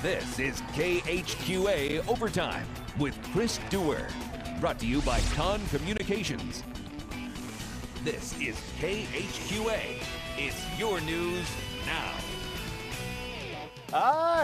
This is KHQA Overtime with Chris Dewar. Brought to you by Con Communications. This is KHQA. It's your news now.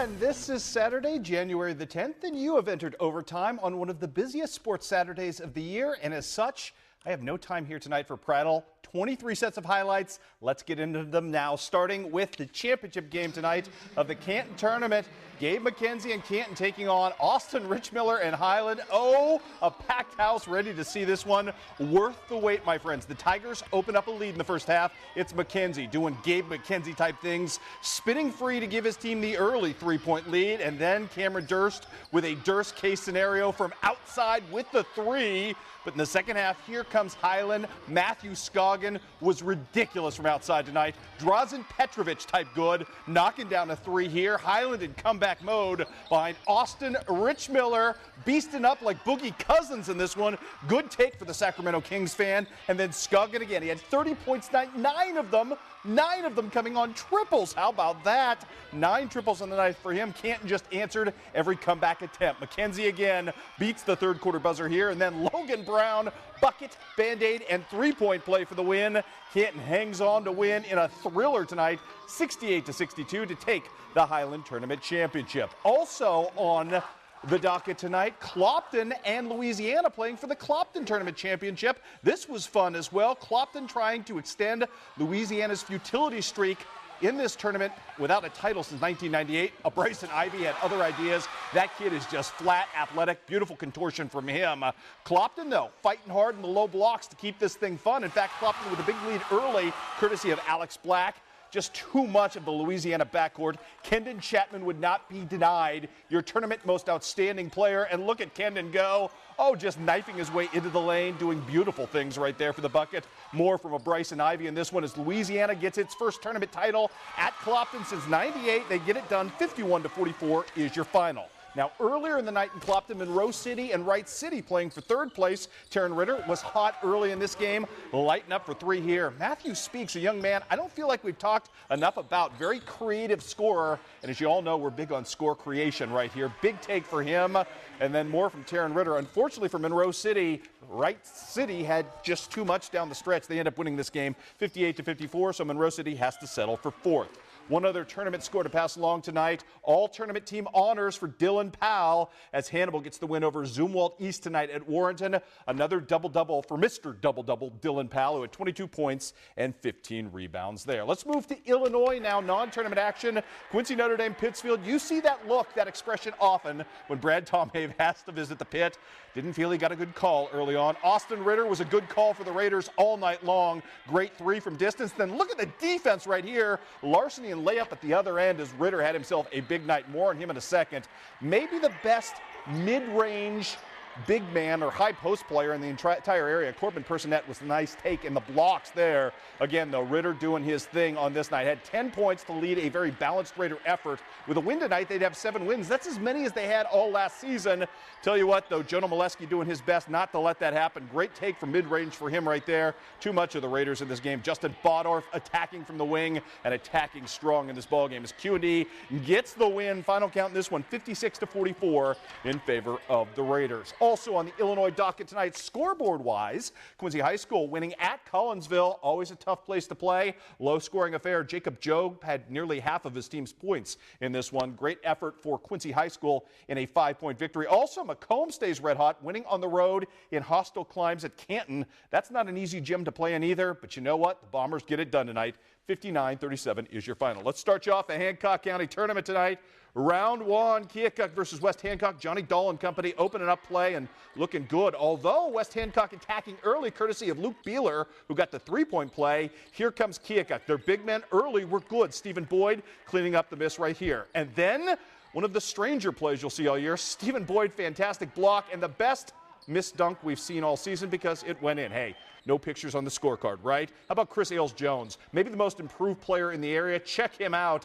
And this is Saturday, January the 10th, and you have entered overtime on one of the busiest sports Saturdays of the year. And as such, I have no time here tonight for prattle. 23 sets of highlights. Let's get into them now, starting with the championship game tonight of the Canton tournament. Gabe McKenzie and Canton taking on Austin Richmiller and Highland. Oh, a packed house ready to see this one. Worth the wait, my friends. The Tigers open up a lead in the first half. It's McKenzie doing Gabe McKenzie type things, spinning free to give his team the early three-point lead, and then Cameron Durst with a Durst case scenario from outside with the three. But in the second half, here comes Highland. Matthew Scoggin was ridiculous from outside tonight. Drazen Petrovic type good, knocking down a three here. Highland in comeback mode behind Austin Richmiller, beasting up like Boogie Cousins in this one. Good take for the Sacramento Kings fan. And then Scoggin again. He had 30 points tonight, nine of them coming on triples. How about that? 9 triples on the night for him. Canton just answered every comeback attempt. McKenzie again beats the third quarter buzzer here, and then Logan Brown, bucket, Band-Aid, and three-point play for the win. Canton hangs on to win in a thriller tonight, 68-62 to take the Highland Tournament Championship. Also on the docket tonight, Clopton and Louisiana playing for the Clopton Tournament Championship. This was fun as well. Clopton trying to extend Louisiana's futility streak in this tournament without a title since 1998. Bryson Ivy had other ideas. That kid is just flat, athletic, beautiful contortion from him. Clopton, though, fighting hard in the low blocks to keep this thing fun. In fact, Clopton with a big lead early, courtesy of Alex Black. Just too much of the Louisiana backcourt. Kendon Chapman would not be denied your tournament most outstanding player. And look at Kendon go. Oh, just knifing his way into the lane, doing beautiful things right there for the bucket. More from a Bryson Ivy in this one as Louisiana gets its first tournament title at Clopton since '98. They get it done. 51-44 is your final. Now, earlier in the night in Clopton, Monroe City and Wright City playing for third place. Taryn Ritter was hot early in this game, lighting up for three here. Matthew Speaks, a young man I don't feel like we've talked enough about. Very creative scorer, and as you all know, we're big on score creation right here. Big take for him, and then more from Taryn Ritter. Unfortunately for Monroe City, Wright City had just too much down the stretch. They end up winning this game 58-54, so Monroe City has to settle for fourth. One other tournament score to pass along tonight. All tournament team honors for Dylan Powell as Hannibal gets the win over Zumwalt East tonight at Warrenton. Another double-double for Mr. Double-Double Dylan Powell, who had 22 points and 15 rebounds there. Let's move to Illinois now, non-tournament action. Quincy Notre Dame Pittsfield. You see that look, that expression often when Brad Tomhave has to visit the pit. Didn't feel he got a good call early on. Austin Ritter was a good call for the Raiders all night long. Great three from distance. Then look at the defense right here. Larceny and layup at the other end as Ritter had himself a big night. More on him in a second. Maybe the best mid-range big man or high post player in the entire area. Corbin Personette was a nice take in the blocks there. Again, though, Ritter doing his thing on this night. Had 10 points to lead a very balanced Raider effort. With a win tonight, they'd have 7 wins. That's as many as they had all last season. Tell you what, though, Jonah Molesky doing his best not to let that happen. Great take from mid-range for him right there. Too much of the Raiders in this game. Justin Bodorf attacking from the wing and attacking strong in this ballgame as Q&D gets the win. Final count in this one, 56-44 in favor of the Raiders. Also on the Illinois docket tonight, scoreboard-wise, Quincy High School winning at Collinsville. Always a tough place to play. Low-scoring affair. Jacob Jobe had nearly half of his team's points in this one. Great effort for Quincy High School in a 5-point victory. Also, Macomb stays red hot, winning on the road in hostile climes at Canton. That's not an easy gym to play in either, but you know what? The Bombers get it done tonight. 59-37 is your final. Let's start you off the Hancock County tournament tonight. Round 1, Keokuk versus West Hancock. Johnny Dahl and company opening up play and looking good. Although West Hancock attacking early, courtesy of Luke Beeler, who got the three-point play. Here comes Keokuk. Their big men early were good. Stephen Boyd cleaning up the miss right here. And then one of the stranger plays you'll see all year. Stephen Boyd, fantastic block, and the best missed dunk we've seen all season because it went in. Hey, no pictures on the scorecard, right? How about Chris Ailes-Jones? Maybe the most improved player in the area. Check him out.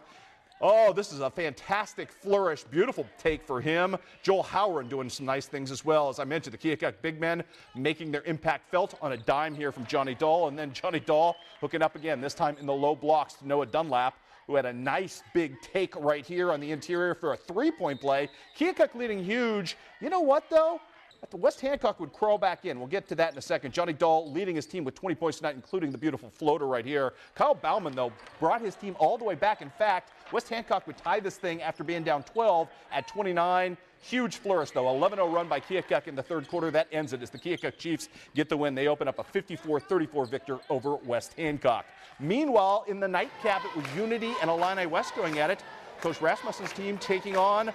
Oh, this is a fantastic flourish. Beautiful take for him. Joel Howard doing some nice things as well. As I mentioned, the Keokuk big men making their impact felt on a dime here from Johnny Dahl. And then Johnny Dahl hooking up again, this time in the low blocks to Noah Dunlap. who had a nice big take right here on the interior for a three-point play. Keokuk leading huge. You know what, though? West Hancock would crawl back in. We'll get to that in a second. Johnny Dahl leading his team with 20 points tonight, including the beautiful floater right here. Kyle Bauman, though, brought his team all the way back. In fact, West Hancock would tie this thing after being down 12 at 29. Huge flourish, though. 11-0 run by Keokuk in the third quarter. That ends it as the Keokuk Chiefs get the win. They open up a 54-34 victor over West Hancock. Meanwhile, in the nightcap, it was Unity and Illini West going at it. Coach Rasmussen's team taking on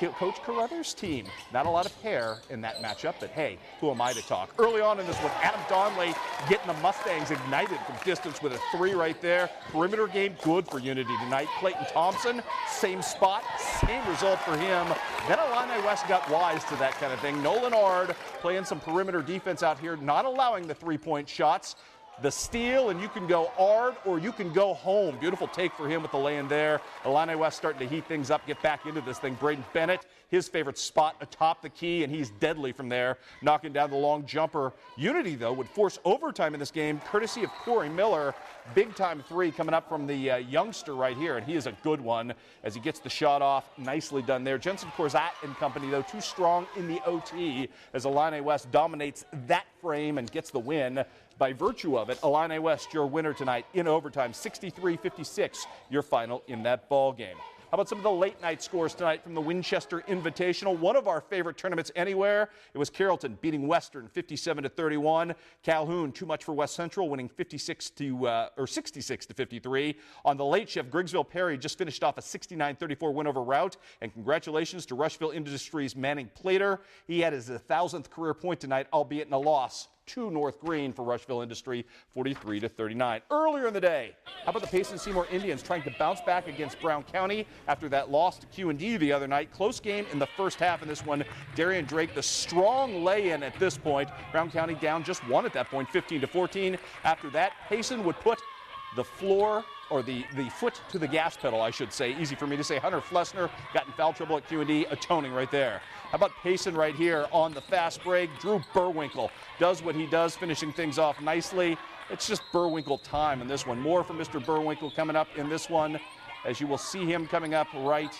Coach Carruthers' team. Not a lot of hair in that matchup, but hey, who am I to talk? Early on in this one, Adam Donnelly getting the Mustangs ignited from distance with a three right there. Perimeter game good for Unity tonight. Clayton Thompson, same spot, same result for him. Then Illini West got wise to that kind of thing. Nolan Ard playing some perimeter defense out here, not allowing the three-point shots. The steal, and you can go Ard or you can go home. Beautiful take for him with the lay-in there. Illini West starting to heat things up, get back into this thing. Braden Bennett, his favorite spot atop the key, and he's deadly from there, knocking down the long jumper. Unity, though, would force overtime in this game, courtesy of Corey Miller. Big-time three coming up from the youngster right here, and he is a good one as he gets the shot off. Nicely done there. Jensen Corzat and company, though, too strong in the OT as Illini West dominates that frame and gets the win. By virtue of it, Illini West, your winner tonight in overtime, 63-56, your final in that ball game. How about some of the late night scores tonight from the Winchester Invitational? One of our favorite tournaments anywhere. It was Carrollton beating Western 57-31. Calhoun, too much for West Central, winning 66-53. On the late shift, Griggsville Perry just finished off a 69-34 win over Route. And congratulations to Rushville Industries' Manning Plater. He had his 1,000th career point tonight, albeit in a loss to North Green for Rushville Industry, 43-39. Earlier in the day, how about the Payson Seymour Indians trying to bounce back against Brown County after that loss to Q&D the other night? Close game in the first half in this one. Darian Drake, the strong lay-in at this point. Brown County down just one at that point, 15-14. After that, Payson would put the floor, or the foot to the gas pedal, I should say. Easy for me to say. Hunter Flessner got in foul trouble at Q&D, atoning right there. How about Payson right here on the fast break? Drew Burwinkle does what he does, finishing things off nicely. It's just Burwinkle time in this one. More from Mr. Burwinkle coming up in this one, as you will see him coming up right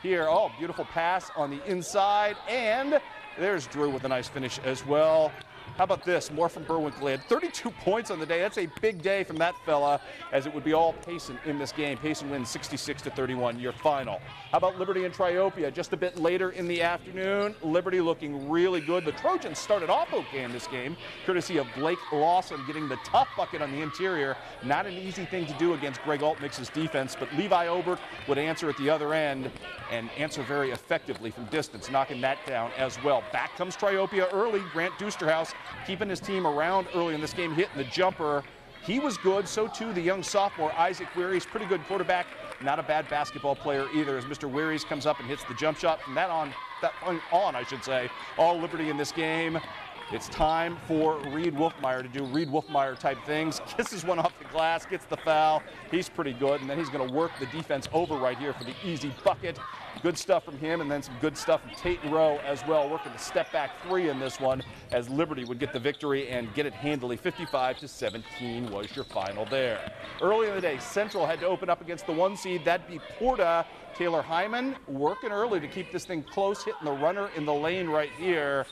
here. Oh, beautiful pass on the inside, and there's Drew with a nice finish as well. How about this? More from Burwinkle. He had 32 points on the day. That's a big day from that fella, as it would be all Payson in this game. Payson wins 66-31, your final. How about Liberty and Triopia? Just a bit later in the afternoon. Liberty looking really good. The Trojans started off okay in this game, courtesy of Blake Lawson getting the tough bucket on the interior. Not an easy thing to do against Greg Altmix's defense, but Levi Obert would answer at the other end and answer very effectively from distance, knocking that down as well. Back comes Triopia early. Grant Dusterhouse keeping his team around early in this game, hitting the jumper. He was good, so too the young sophomore Isaac Weary's, pretty good quarterback, not a bad basketball player either, as Mr. Weary's comes up and hits the jump shot. From that point on, I should say, all Liberty in this game. It's time for Reed Wolfmeyer to do Reed Wolfmeyer type things. Kisses one off the glass, gets the foul. He's pretty good, and then he's going to work the defense over right here for the easy bucket. Good stuff from him, and then some good stuff from Tate Rowe as well, working the step back three in this one, as Liberty would get the victory and get it handily. 55-17 was your final there. Early in the day, Central had to open up against the one seed. That'd be Porta. Taylor Hyman working early to keep this thing close, hitting the runner in the lane right here.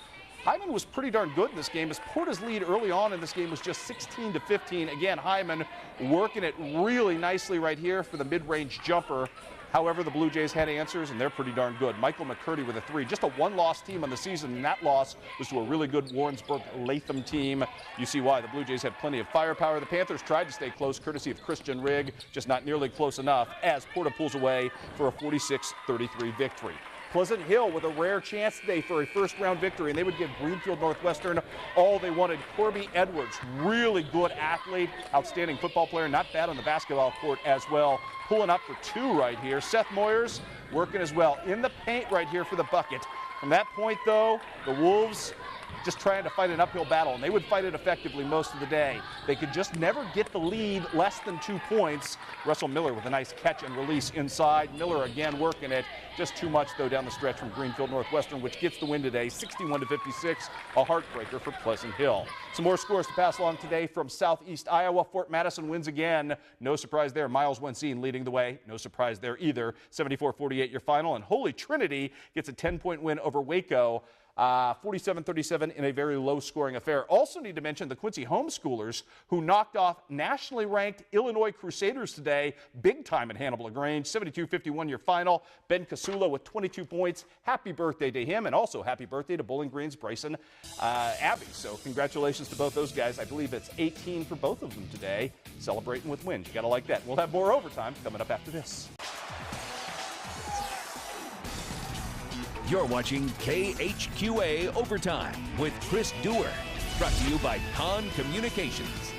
Hyman was pretty darn good in this game, as Porta's lead early on in this game was just 16-15. Again, Hyman working it really nicely right here for the mid-range jumper. However, the Blue Jays had answers, and they're pretty darn good. Michael McCurdy with a three. Just a one-loss team on the season, and that loss was to a really good Warrensburg-Latham team. You see why. The Blue Jays had plenty of firepower. The Panthers tried to stay close, courtesy of Christian Rigg, just not nearly close enough, as Porta pulls away for a 46-33 victory. Pleasant Hill with a rare chance today for a first-round victory, and they would give Greenfield Northwestern all they wanted. Corby Edwards, really good athlete, outstanding football player, not bad on the basketball court as well. Pulling up for two right here. Seth Moyers working as well in the paint right here for the bucket. From that point, though, the Wolves just trying to fight an uphill battle, and they would fight it effectively most of the day. They could just never get the lead less than 2 points. Russell Miller with a nice catch and release inside. Miller again working it. Just too much, though, down the stretch from Greenfield Northwestern, which gets the win today, 61-56, a heartbreaker for Pleasant Hill. Some more scores to pass along today from Southeast Iowa. Fort Madison wins again. No surprise there. Miles Wenseen leading the way. No surprise there either. 74-48 your final. And Holy Trinity gets a 10-point win over Waco. 47-37 in a very low-scoring affair. Also need to mention the Quincy homeschoolers who knocked off nationally ranked Illinois Crusaders today. Big time at Hannibal LaGrange. 72-51 your final. Ben Casula with 22 points. Happy birthday to him, and also happy birthday to Bowling Green's Bryson Abbey. So congratulations to both those guys. I believe it's 18 for both of them today, celebrating with wins. You got to like that. We'll have more overtime coming up after this. You're watching KHQA Overtime with Chris Dewar. Brought to you by Con Communications.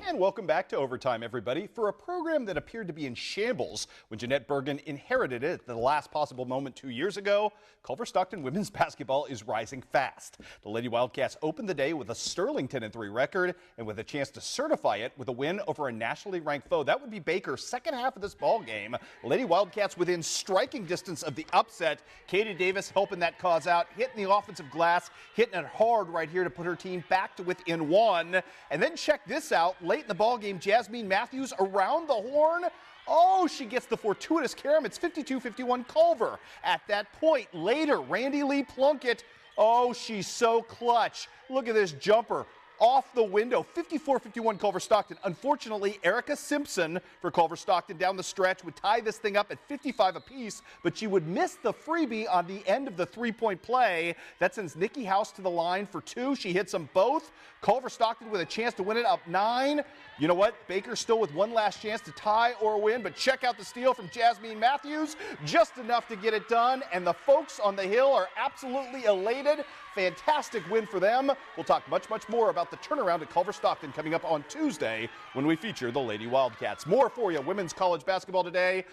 And welcome back to Overtime, everybody. For a program that appeared to be in shambles when Jeanette Bergen inherited it at the last possible moment 2 years ago, Culver Stockton women's basketball is rising fast. The Lady Wildcats opened the day with a sterling 10-3 record and with a chance to certify it with a win over a nationally ranked foe. That would be Baker's second half of this ball game. Lady Wildcats within striking distance of the upset. Katie Davis helping that cause out, hitting the offensive glass, hitting it hard right here to put her team back to within one. And then check this out. Late in the ball game, Jasmine Matthews around the horn. Oh, she gets the fortuitous carom. It's 52-51 Culver. At that point, later, Randy Lee Plunkett. Oh, she's so clutch. Look at this jumper. Off the window, 54-51 Culver Stockton. Unfortunately, Erica Simpson for Culver Stockton down the stretch would tie this thing up at 55 apiece, but she would miss the freebie on the end of the three-point play. That sends Nikki House to the line for two. She hits them both. Culver Stockton with a chance to win it up 9. You know what? Baker still with one last chance to tie or win, but check out the steal from Jasmine Matthews. Just enough to get it done, and the folks on the Hill are absolutely elated. Fantastic win for them. We'll talk much more about the turnaround at Culver Stockton coming up on Tuesday when we feature the Lady Wildcats. More for you. Women's college basketball today.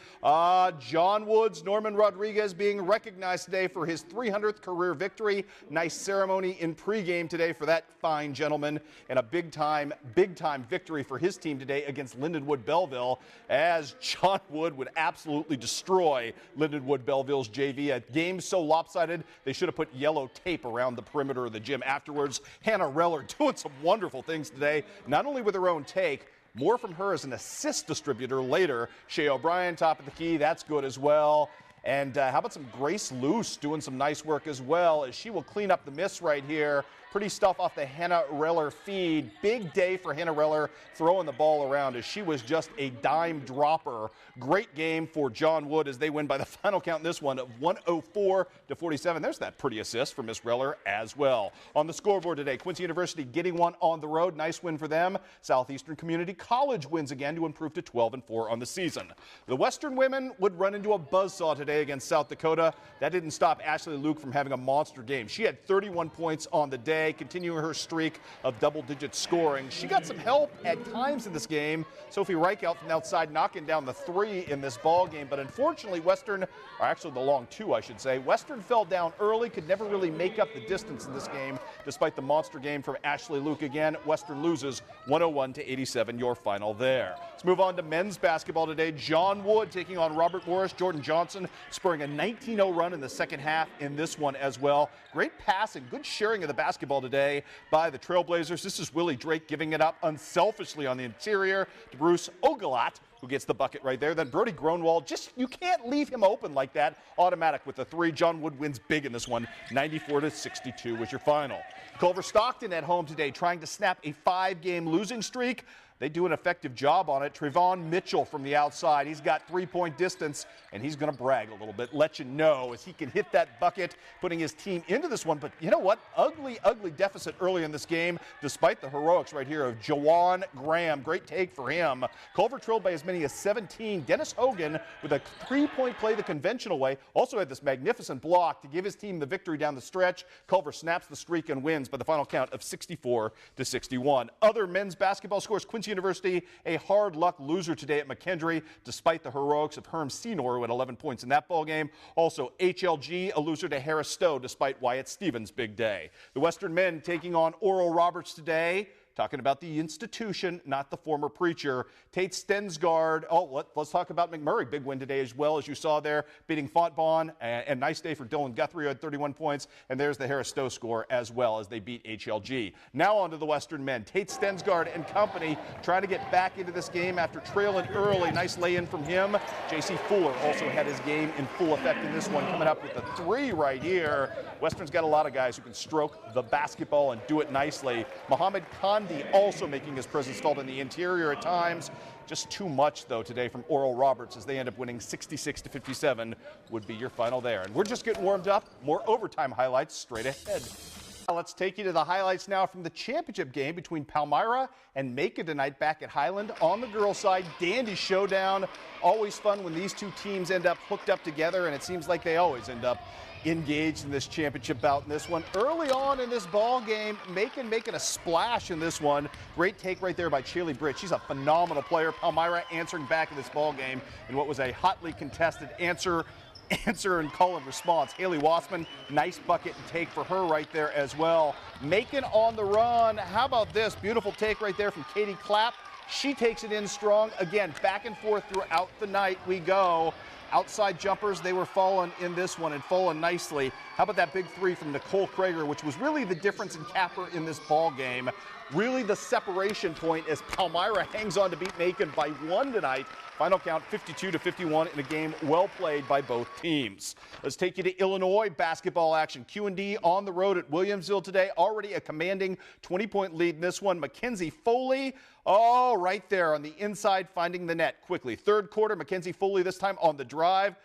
John Woods, Norman Rodriguez being recognized today for his 300th career victory. Nice ceremony in pregame today for that fine gentleman, and a big time victory for his team today against Lindenwood Belleville, as John Wood would absolutely destroy Lindenwood Belleville's JV. A game so lopsided they should have put yellow tape around the perimeter of the gym afterwards. Hannah Reller doing some wonderful things today, not only with her own take, more from her as an assist distributor later. Shea O'Brien, top of the key, that's good as well. And how about some Grace Luce doing some nice work as well, as she will clean up the miss right here. Pretty stuff off the Hannah Reller feed. Big day for Hannah Reller throwing the ball around, as she was just a dime dropper. Great game for John Wood as they win by the final count in this one of 104-47. There's that pretty assist for Miss Reller as well. On the scoreboard today, Quincy University getting one on the road. Nice win for them. Southeastern Community College wins again to improve to 12-4 on the season. The Western women would run into a buzzsaw today against South Dakota. That didn't stop Ashley Luke from having a monster game. She had 31 points on the day, continuing her streak of double-digit scoring. She got some help at times in this game. Sophie Reichelt from the outside knocking down the 3 in this ball game, but unfortunately Western, or actually the long 2 I should say, Western fell down early, could never really make up the distance in this game despite the monster game from Ashley Luke again. Western loses 101-87, your final there. Let's move on to men's basketball today. John Wood taking on Robert Morris. Jordan Johnson spurring a 19-0 run in the second half in this one as well. Great passing, good sharing of the basketball today by the Trailblazers. This is Willie Drake giving it up unselfishly on the interior to Bruce Ogalat, who gets the bucket right there. Then Brody Gronwald, just, you can't leave him open like that. Automatic with the 3. John Wood wins big in this one. 94-62 was your final. Culver Stockton at home today trying to snap a 5-game losing streak. They do an effective job on it. Trevon Mitchell from the outside. He's got 3-point distance, and he's going to brag a little bit, let you know, as he can hit that bucket, putting his team into this one. But you know what? Ugly deficit early in this game, despite the heroics right here of Jawan Graham. Great take for him. Culver trailed by as many as 17. Dennis Hogan with a 3-point play the conventional way. Also had this magnificent block to give his team the victory down the stretch. Culver snaps the streak and wins by the final count of 64-61. Other men's basketball scores. Quincy Queen's University, a hard luck loser today at McKendree, despite the heroics of Herm Senior, who had 11 points in that ball game. Also, HLG, a loser to Harris Stowe, despite Wyatt Stevens' big day. The Western men taking on Oral Roberts today. Talking about the institution, not the former preacher. Tate Stensgaard. Oh, let's talk about McMurray. Big win today as well, as you saw there, beating Fontbonne. And nice day for Dylan Guthrie, who had 31 points. And there's the Harris Stowe score as well, as they beat HLG. Now on to the Western men. Tate Stensgaard and company trying to get back into this game after trailing early. Nice lay-in from him. J.C. Fuller also had his game in full effect in this one, coming up with a 3 right here. Western's got a lot of guys who can stroke the basketball and do it nicely. Mohammed Khan also making his presence felt in the interior at times. Just too much, though, today from Oral Roberts, as they end up winning 66-57 would be your final there. And we're just getting warmed up. More overtime highlights straight ahead. Let's take you to the highlights now from the championship game between Palmyra and Macon tonight back at Highland. On the girls' side, dandy showdown. Always fun when these two teams end up hooked up together, and it seems like they always end up engaged in this championship bout in this one. Early on in this ball game, Macon making a splash in this one. Great take right there by Chaley Britt. She's a phenomenal player. Palmyra answering back in this ball game in what was a hotly contested answer and call and response. Haley Wassman, nice bucket and take for her right there as well. Macon on the run. How about this? Beautiful take right there from Katie Clapp. She takes it in strong. Again, back and forth throughout the night we go. Outside jumpers, they were falling in this one and falling nicely. How about that big 3 from Nicole Krager, which was really the difference in capper in this ball game. Really the separation point as Palmyra hangs on to beat Macon by 1 tonight. Final count 52-51 in a game well played by both teams. Let's take you to Illinois basketball action. Q&D on the road at Williamsville today. Already a commanding 20-point lead in this one. Mackenzie Foley, right there on the inside, finding the net quickly. Third quarter, Mackenzie Foley this time on the drive.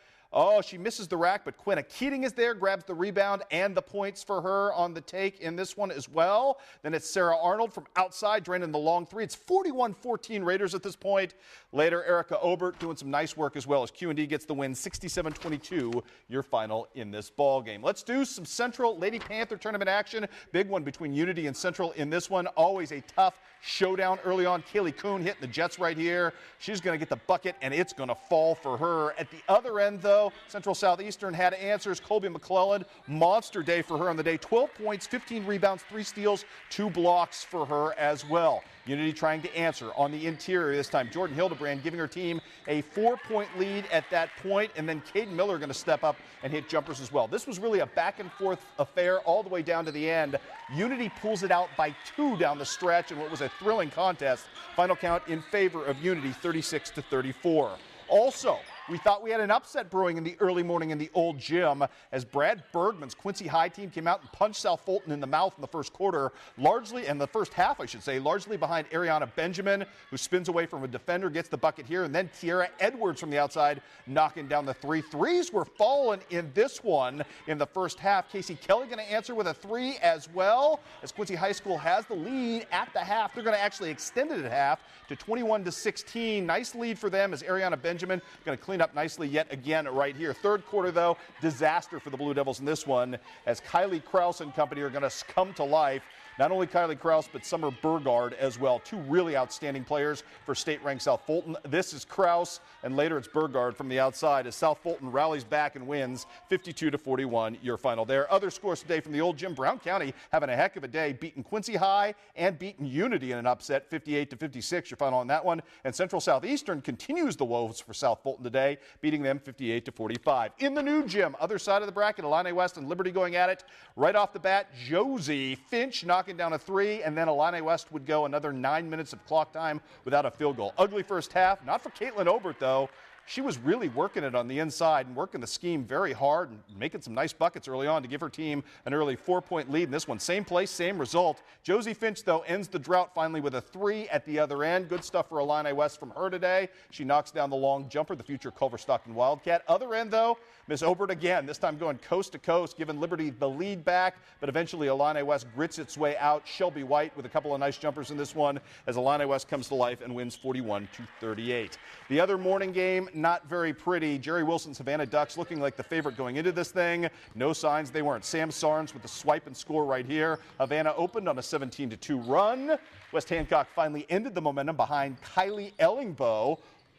She misses the rack, but Quinna Keating is there, grabs the rebound and the points for her on the take in this one as well. Then it's Sarah Arnold from outside, draining the long 3. It's 41-14 Raiders at this point. Later, Erica Obert doing some nice work as well as Q&D gets the win, 67-22, your final in this ball game. Let's do some Central Lady Panther tournament action. Big one between Unity and Central in this one. Always a tough showdown early on. Kaylee Kuhn hitting the Jets right here. She's going to get the bucket, and it's going to fall for her. At the other end, though, Central Southeastern had answers. Colby McClellan, monster day for her on the day. 12 points, 15 rebounds, 3 steals, 2 blocks for her as well. Unity trying to answer on the interior this time. Jordan Hildebrand giving her team a 4-point lead at that point, and then Caden Miller going to step up and hit jumpers as well. This was really a back-and-forth affair all the way down to the end. Unity pulls it out by 2 down the stretch in what was a thrilling contest. Final count in favor of Unity, 36-34. Also, we thought we had an upset brewing in the early morning in the old gym as Brad Bergman's Quincy High team came out and punched South Fulton in the mouth in the first quarter, largely in the first half, I should say, largely behind Ariana Benjamin, who spins away from a defender, gets the bucket here, and then Tiara Edwards from the outside knocking down the 3. Threes were falling in this one in the first half. Casey Kelly going to answer with a 3 as well, as Quincy High School has the lead at the half. They're going to actually extend it at half to 21-16. Nice lead for them as Ariana Benjamin going to clean up nicely yet again right here. Third quarter, though, disaster for the Blue Devils in this one as Kylie Krause and company are going to come to life. Not only Kylie Krause, but Summer Burgard as well. 2 really outstanding players for state-ranked South Fulton. This is Krause, and later it's Burgard from the outside as South Fulton rallies back and wins 52-41, your final there. Other scores today from the old gym. Brown County having a heck of a day, beating Quincy High and beating Unity in an upset, 58-56, your final on that one. And Central Southeastern continues the woes for South Fulton today, beating them 58-45. In the new gym, other side of the bracket, Illini West and Liberty going at it. Right off the bat, Josie Finch knocking down a 3, and then Illini West would go another 9 minutes of clock time without a field goal. Ugly first half, not for Caitlin Obert, though. She was really working it on the inside and working the scheme very hard and making some nice buckets early on to give her team an early 4-point lead in this one. Same place, same result. Josie Finch, though, ends the drought finally with a 3 at the other end. Good stuff for Illini West from her today. She knocks down the long jumper, the future Culver Stockton Wildcat. Other end, though, Miss Obert again, this time going coast to coast, giving Liberty the lead back, but eventually Illini West grits its way out. Shelby White with a couple of nice jumpers in this one as Illini West comes to life and wins 41-38. The other morning game, not very pretty. Jerry Wilson's Havana Ducks looking like the favorite going into this thing. No signs they weren't. Sam Sarnes with the swipe and score right here. Havana opened on a 17-2 run. West Hancock finally ended the momentum behind Kylie Ellingbo.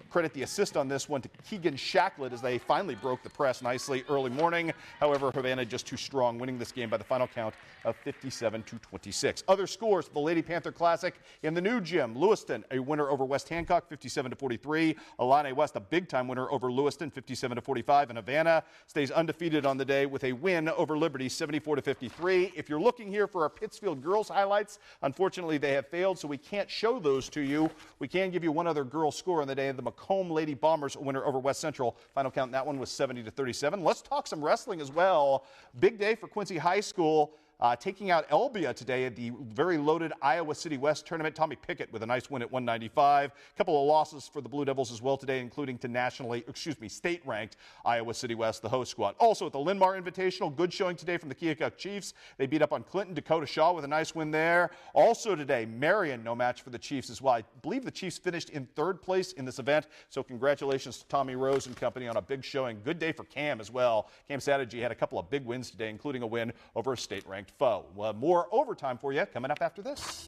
Credit the assist on this one to Keegan Shacklett as they finally broke the press nicely early morning. However, Havana just too strong, winning this game by the final count of 57-26. Other scores for the Lady Panther Classic in the new gym. Lewiston, a winner over West Hancock, 57-43. Alane West, a big-time winner over Lewiston, 57-45. And Havana stays undefeated on the day with a win over Liberty, 74-53. If you're looking here for our Pittsfield girls highlights, unfortunately they have failed, so we can't show those to you. We can give you one other girls score on the day. The Macomb Lady Bombers, a winner over West Central. Final count in that one was 70-37. Let's talk some wrestling as well. Big day for Quincy High School. Taking out Elbia today at the very loaded Iowa City West tournament. Tommy Pickett with a nice win at 195. A couple of losses for the Blue Devils as well today, including to state-ranked Iowa City West, the host squad. Also at the Linn-Mar Invitational, good showing today from the Keokuk Chiefs. They beat up on Clinton. Dakota Shaw with a nice win there. Also today, Marion, no match for the Chiefs as well. I believe the Chiefs finished in third place in this event, so congratulations to Tommy Rose and company on a big showing. Good day for Cam as well. Cam Sadaji had a couple of big wins today, including a win over a state-ranked foe. We'll have more overtime for you coming up after this.